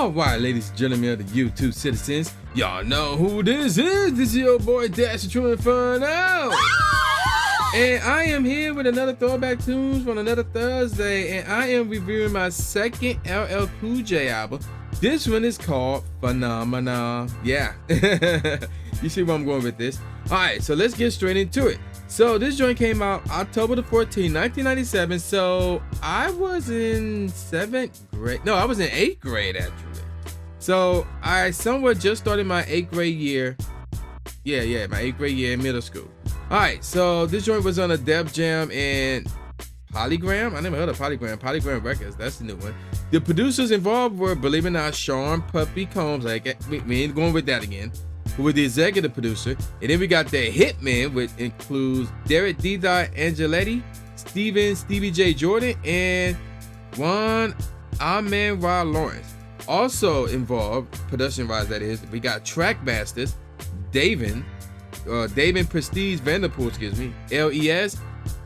All right, ladies and gentlemen of the YouTube citizens, y'all know who this is. This is your boy Dash the True Inferno. And I am here with another Throwback Tunes from another Thursday, and I am reviewing my second LL Cool J album. This one is called Phenomena. Yeah, you see where I'm going with this. All right, so let's get straight into it. So this joint came out October the 14th, 1997. So I was in 7th grade. No, I was in 8th grade actually. So I somewhat just started my 8th grade year. Yeah, my 8th grade year in middle school. All right, so this joint was on a Def Jam and Polygram. I never heard of Polygram. Polygram Records, that's the new one. The producers involved were, believe it or not, Sean Puppy Combs. Like, we ain't going with that again. Who was the executive producer. And then we got the Hitman, which includes Derek D. Angeletti, Stevie J. Jordan, and Juan Amen Ra Lawrence. Also involved, production-wise that is, we got Trackmasters, David Prestige Vanderpool, LES,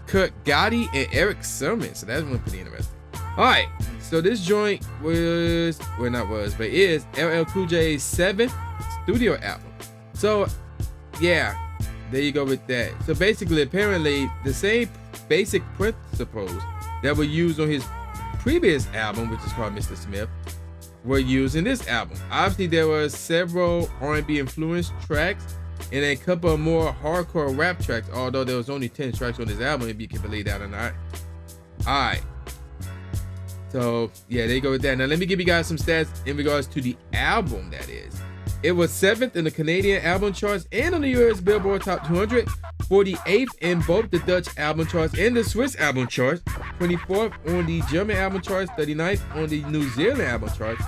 Kurt Gotti, and Eric Sermon. So that's one pretty interesting. All right, so this joint is LL Cool J's 7th studio album. So yeah, there you go with that. So basically, apparently the same basic principles that were used on his previous album, which is called Mr. Smith, were used in this album. Obviously there were several R&B influenced tracks and a couple of more hardcore rap tracks, although there was only 10 tracks on this album, if you can believe that or not. All right, so yeah, there you go with that. Now let me give you guys some stats in regards to the album. That is, it was 7th in the Canadian album charts and on the US Billboard Top 200, 48th in both the Dutch album charts and the Swiss album charts, 24th on the German album charts, 39th on the New Zealand album charts,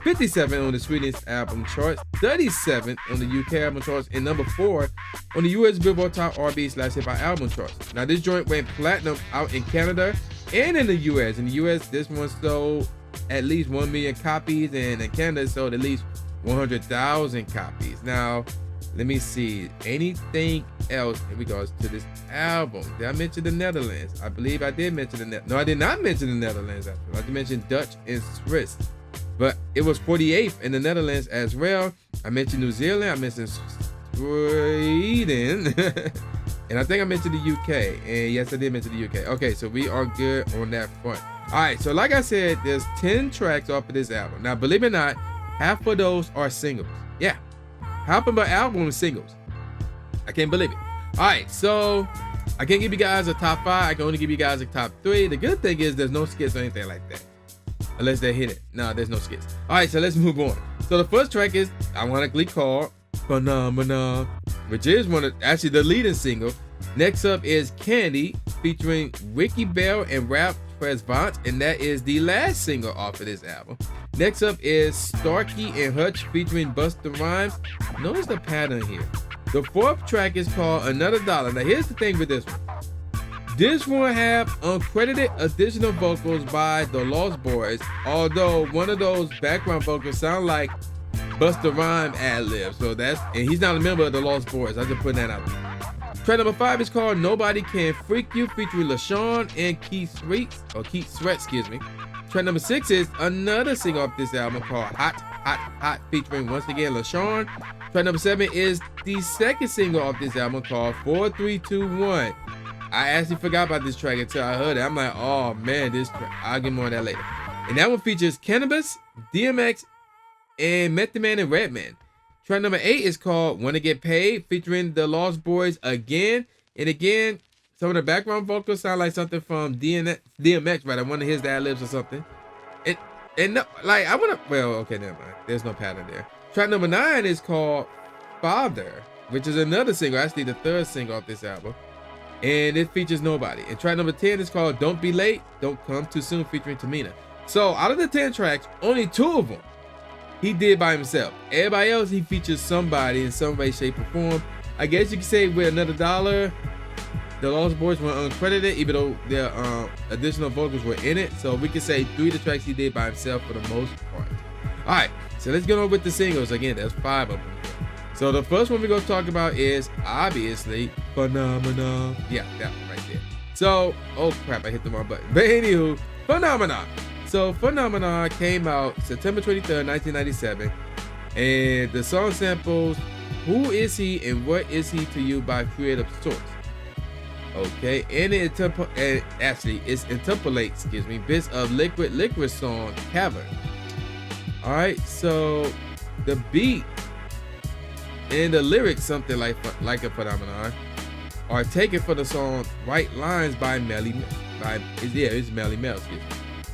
57th on the Swedish album charts, 37th on the UK album charts, and number 4 on the US Billboard Top R&B/Hip Hop album charts. Now this joint went platinum out in Canada and in the US. In the US, this one sold at least 1 million copies, and in Canada it sold at least 100,000 copies. Now, let me see. Anything else in regards to this album? Did I mention the Netherlands? I believe I did mention the Netherlands. No, I did not mention the Netherlands. I did mention Dutch and Swiss. But it was 48th in the Netherlands as well. I mentioned New Zealand. I mentioned Sweden. And I think I mentioned the UK. And yes, I did mention the UK. Okay, so we are good on that front. All right, so like I said, there's 10 tracks off of this album. Now, believe it or not, half of those are singles. Yeah, half of my album is singles. I can't believe it. All right, so I can't give you guys a top 5. I can only give you guys a top 3. The good thing is there's no skits or anything like that, unless they hit it. No, there's no skits. All right, so let's move on. So the first track is ironically called Phenomena, which is actually the leading single. Next up is Candy featuring Ricky Bell and Ralph Tresvant, and that is the last single off of this album. Next up is Starkey and Hutch featuring Busta Rhymes. Notice the pattern here. The 4th track is called Another Dollar. Now here's the thing with this one. This one have uncredited additional vocals by the Lost Boys, although one of those background vocals sound like Busta Rhymes ad-lib. So and he's not a member of the Lost Boys. I'm just putting that out there. Track number 5 is called Nobody Can Freak You featuring LaShawn and Keith Sweat, Track number 6 is another single off this album called Hot featuring once again LaShawn. Track number 7 is the second single off this album called 4321. I actually forgot about this track until I heard it. I'm like, oh man, this track. I'll get more on that later. And that one features Cannabis, DMX, and Method Man and Redman. Track number 8 is called Wanna Get Paid featuring the Lost Boys again. And again, some of the background vocals sound like something from DMX, right? I wonder his ad-libs or something. Okay, never mind. There's no pattern there. Track number 9 is called Father, which is another single, actually the 3rd single off this album. And it features Nobody. And track number 10 is called Don't Be Late, Don't Come Too Soon featuring Tamina. So out of the 10 tracks, only 2 of them he did by himself. Everybody else, he features somebody in some way, shape, or form. I guess you could say with Another Dollar, the Lost Boys were uncredited, even though their additional vocals were in it. So we could say 3 of the tracks he did by himself for the most part. All right, so let's get on with the singles. Again, there's 5 of them. So the first one we're going to talk about is obviously Phenomena. Yeah, that one right there. So, oh crap, I hit the wrong button. But anywho, Phenomena. So Phenomenon came out September 23rd, 1997, and the song samples "Who Is He and What Is He to You" by Creative Source. Okay, and it interpolates, bits of Liquid Liquid song "Cavern." All right, so the beat and the lyrics, something like a Phenomenon, are taken from the song "Right Lines" by Melly Mel. It's Melly Mel.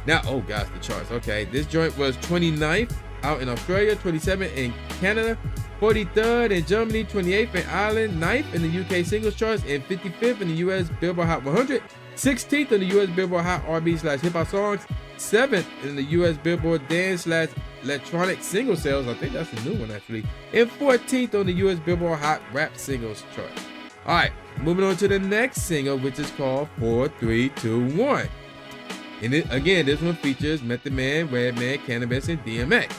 Now, oh gosh, the charts. Okay, this joint was 29th out in Australia, 27th in Canada, 43rd in Germany, 28th in Ireland, 9th in the UK singles charts, and 55th in the US Billboard Hot 100, 16th in the US Billboard Hot R&B/hip hop songs, 7th in the US Billboard Dance/electronic single sales. I think that's a new one actually, and 14th on the US Billboard Hot Rap Singles chart. All right, moving on to the next single, which is called 4, 3, 2, 1. And again, this one features Method Man, Redman, Cannabis, and DMX.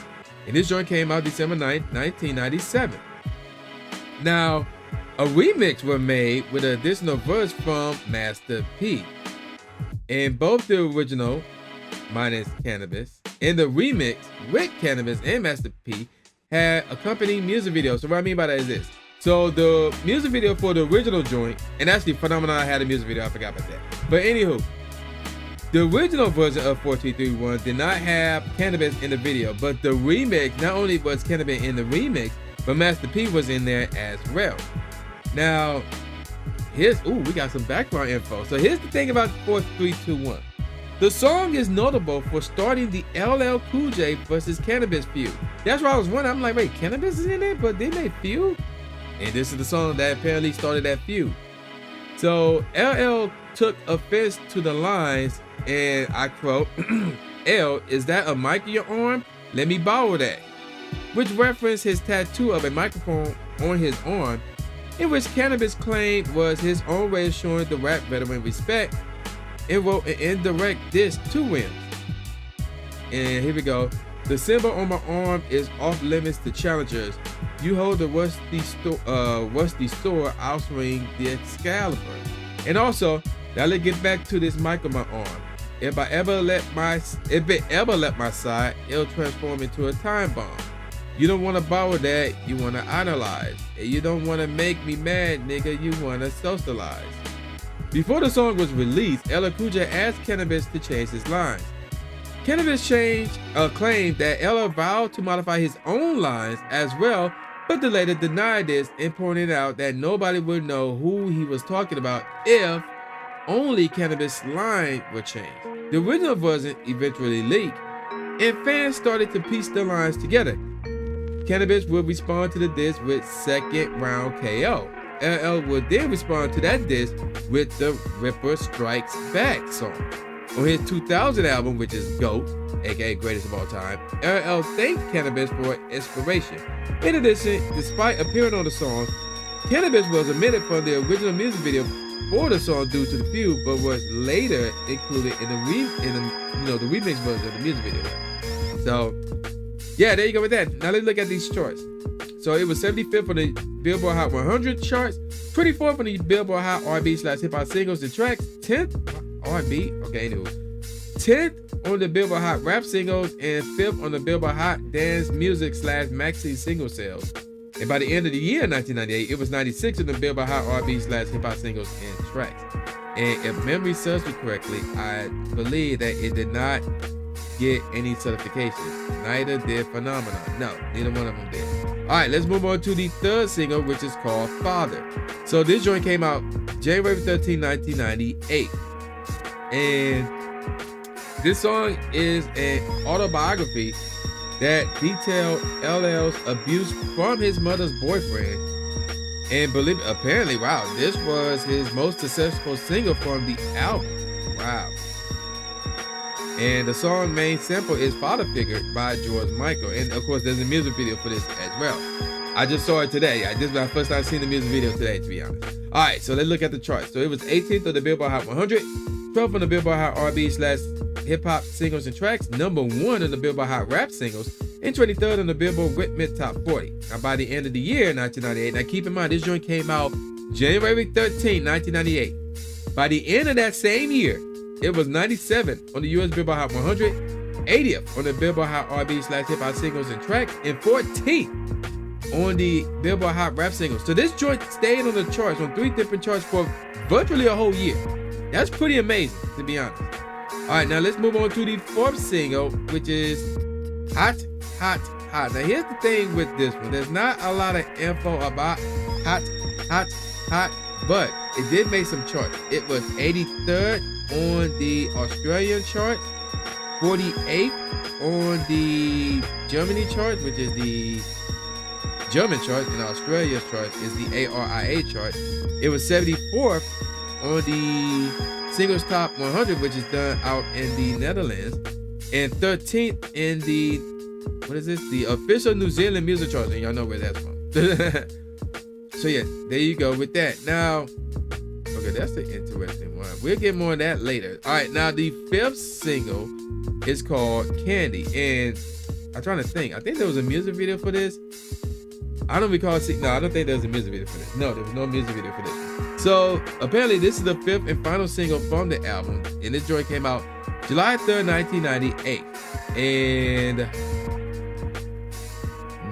And this joint came out December 9th, 1997. Now, a remix was made with an additional verse from Master P. And both the original, minus Cannabis, and the remix with Cannabis and Master P had accompanying music videos. So what I mean by that is this. So the music video for the original joint, and actually Phenomenon had a music video, I forgot about that. But anywho, the original version of 4331 did not have Cannabis in the video, but the remix, not only was Cannabis in the remix, but Master P was in there as well. Now, we got some background info. So here's the thing about 4321. The song is notable for starting the LL Cool J versus Cannabis feud. That's why I was wondering, I'm like, wait, Cannabis is in there, but they made feud? And this is the song that apparently started that feud. So LL took offense to the lines, and I quote, "L, is that a mic in your arm? Let me borrow that." Which referenced his tattoo of a microphone on his arm, in which Cannabis claimed was his own way of showing the rap veteran respect, and wrote an indirect diss to him. And here we go. "The symbol on my arm is off limits to challengers. You hold the rusty sword, I'll swing the Excalibur." And also, now let's get back to this mic on my arm. If it ever let my side, it'll transform into a time bomb. You don't want to borrow that, you want to idolize. And you don't want to make me mad, nigga, you want to socialize. Before the song was released, LL Cool J asked Cannabis to change his lines. Cannabis claimed that LL vowed to modify his own lines as well, but the later denied this and pointed out that nobody would know who he was talking about if only Cannabis' line were changed. The original version eventually leaked, and fans started to piece the lines together. Cannabis would respond to the diss with "Second Round KO." LL would then respond to that diss with the "Ripper Strikes Back" song. On his 2000 album, which is GOAT, aka Greatest of All Time, LL thanked Cannabis for inspiration. In addition, despite appearing on the song, Cannabis was omitted from the original music video for the song due to the feud, but was later included in the remix version of the music video. So, yeah, there you go with that. Now let's look at these charts. So it was 75th on the Billboard Hot 100 charts, 24th on the Billboard Hot R&B/hip hop singles and tracks, 10th R&B, okay, anyway, 10th on the Billboard Hot Rap Singles, and 5th on the Billboard Hot Dance Music/Maxi single sales. And by the end of the year 1998, it was 96th on the Billboard Hot R&B/hip hop singles and tracks. And if memory serves me correctly, I believe that it did not get any certifications. Neither did Phenomenon. No, neither one of them did. All right, let's move on to the third single, which is called "Father." So this joint came out January 13, 1998. And this song is an autobiography that detailed LL's abuse from his mother's boyfriend. And apparently, wow, this was his most successful single from the album. Wow. And the song main sample is "Father Figure" by George Michael. And of course, there's a music video for this as well. I just saw it today. This is my first time seeing the music video today, to be honest. All right, so let's look at the charts. So it was 18th on the Billboard Hot 100, 12th on the Billboard Hot R&B/hip hop singles and tracks, number 1 on the Billboard Hot Rap Singles, and 23rd on the Billboard Whitman Top 40. Now, by the end of the year 1998, now keep in mind, this joint came out January 13, 1998. By the end of that same year, it was 97 on the US Billboard Hot 100, 80th on the Billboard Hot R&B/Hip Hop Singles and Tracks, and 14th on the Billboard Hot Rap Singles. So this joint stayed on the charts, on 3 different charts for virtually a whole year. That's pretty amazing, to be honest. All right, now let's move on to the 4th single, which is Hot, Hot, Hot. Now here's the thing with this one. There's not a lot of info about Hot, Hot, Hot, but it did make some charts. It was 83rd on the Australian chart, 48th on the Germany chart, which is the German chart, and Australia's chart is the ARIA chart. It was 74th on the Singles Top 100, which is done out in the Netherlands, and 13th in the, what is this? The official New Zealand music chart, and y'all know where that's from. So yeah, there you go with that. Now, okay, that's the interesting one. We'll get more of that later. All right, now the 5th single is called Candy, and I'm trying to think. I think there was a music video for this. I don't recall seeing. No, I don't think there was a music video for this. No, there was no music video for this. So apparently, this is the 5th and final single from the album, and this joint came out July 3rd, 1998, and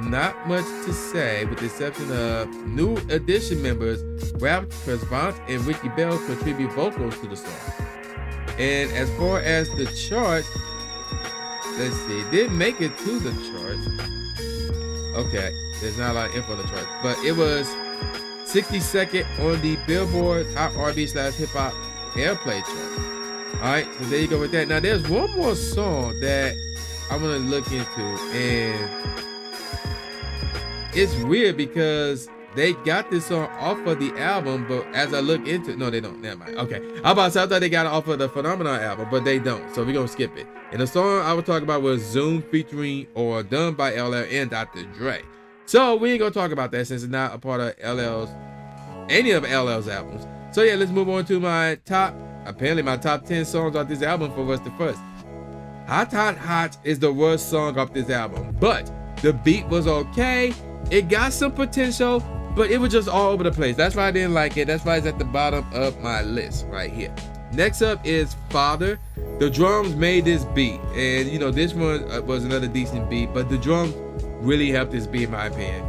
not much to say, with the exception of new edition members Ralph Tresvant and Ricky Bell contribute vocals to the song. And as far as the chart, let's see, it did make it to the chart. Okay, there's not a lot of info on the chart, but it was 62nd on the Billboard Hot R&B/Hip Hop Airplay chart. All right, so there you go with that. Now there's one more song that I want to look into, and it's weird because they got this song off of the album, but as I look into it, no, they don't. Never mind. Okay, I thought they got it off of the Phenomenon album, but they don't. So we're gonna skip it. And the song I was talking about was Zoom featuring or done by LL and Dr. Dre. So we ain't gonna talk about that since it's not a part of any of LL's albums. So yeah, let's move on to my top 10 songs off this album for What's the First. Hot, Hot, Hot is the worst song off this album, but the beat was okay. It got some potential, but it was just all over the place. That's why I didn't like it. That's why it's at the bottom of my list right here. Next up is Father. The drums made this beat, and you know, this one was another decent beat, but the drums really helped this beat in my opinion.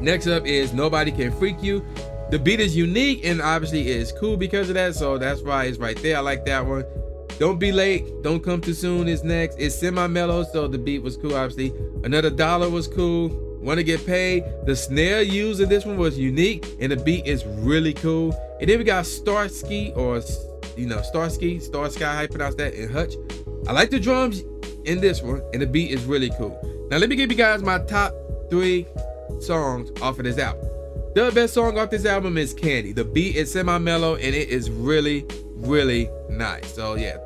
Next up is Nobody Can Freak You. The beat is unique and obviously is cool because of that, so that's why it's right there. I like that one. Don't Be Late, Don't Come Too Soon is next. It's semi-mellow, so the beat was cool, obviously. Another Dollar was cool. Wanna Get Paid. The snare used in this one was unique, and the beat is really cool. And then we got Starsky, or Starsky, how you pronounce that, and Hutch. I like the drums in this one, and the beat is really cool. Now let me give you guys my top 3 songs off of this album. The best song off this album is Candy. The beat is semi-mellow, and it is really, really nice. So yeah,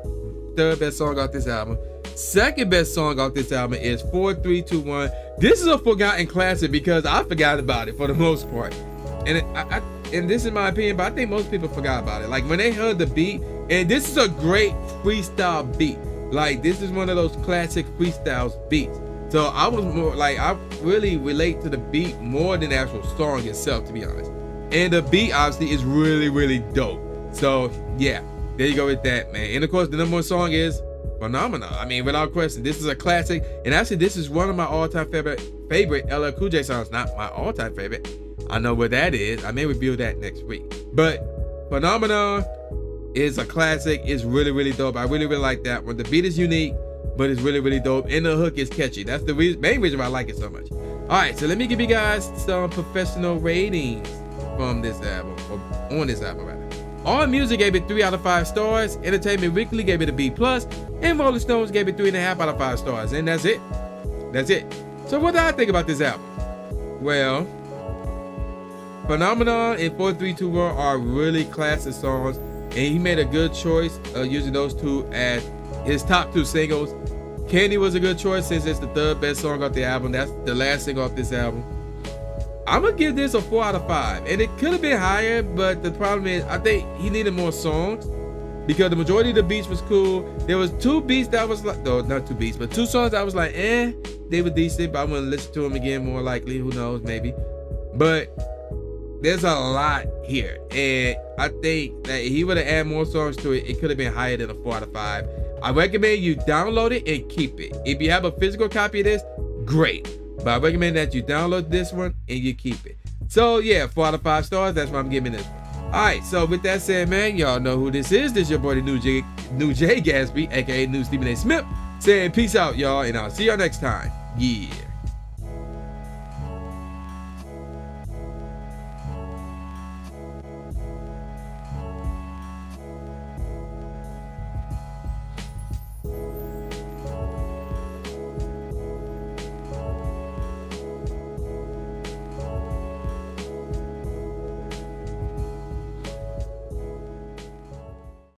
third best song off this album. Second best song off this album is 4 3 2 1. This is a forgotten classic because I forgot about it for the most part, and and this is my opinion, but I think most people forgot about it. Like when they heard the beat, and this is a great freestyle beat. Like this is one of those classic freestyle beats. So I was more like, I really relate to the beat more than the actual song itself, to be honest. And the beat obviously is really, really dope. So yeah, there you go with that, man. And of course, the number 1 song is Phenomenal. I mean, without question, this is a classic. And actually, this is one of my all-time favorite LL Cool J songs. Not my all-time favorite. I know what that is. I may review that next week. But Phenomenal is a classic. It's really, really dope. I really, really like that one. The beat is unique, but it's really, really dope. And the hook is catchy. That's the main reason why I like it so much. All right, so let me give you guys some professional ratings from this album, or on this album, rather. All Music gave it 3 out of 5 stars. Entertainment Weekly gave it a B+, and Rolling Stones gave it 3.5 out of 5 stars. And that's it. That's it. So what do I think about this album? Well, Phenomenon and 4321 are really classic songs, and he made a good choice using those two as his top 2 singles. Candy was a good choice since it's the 3rd best song off the album. That's the last single off this album. I'm gonna give this a 4 out of 5, and it could have been higher, but the problem is I think he needed more songs because the majority of the beats was cool. There was 2 beats that was like, no, not 2 beats, but 2 songs that was like, they were decent, but I want to listen to them again more likely. Who knows, maybe. But there's a lot here, and I think that if he would have added more songs to it, it could have been higher than a 4 out of 5. I recommend you download it and keep it. If you have a physical copy of this, great. But I recommend that you download this one and you keep it. So yeah, 4 out of 5 stars. That's why I'm giving this one. All right. So with that said, man, y'all know who this is. This is your boy, the New J Gatsby, aka New Stephen A. Smith, saying peace out, y'all, and I'll see y'all next time. Yeah.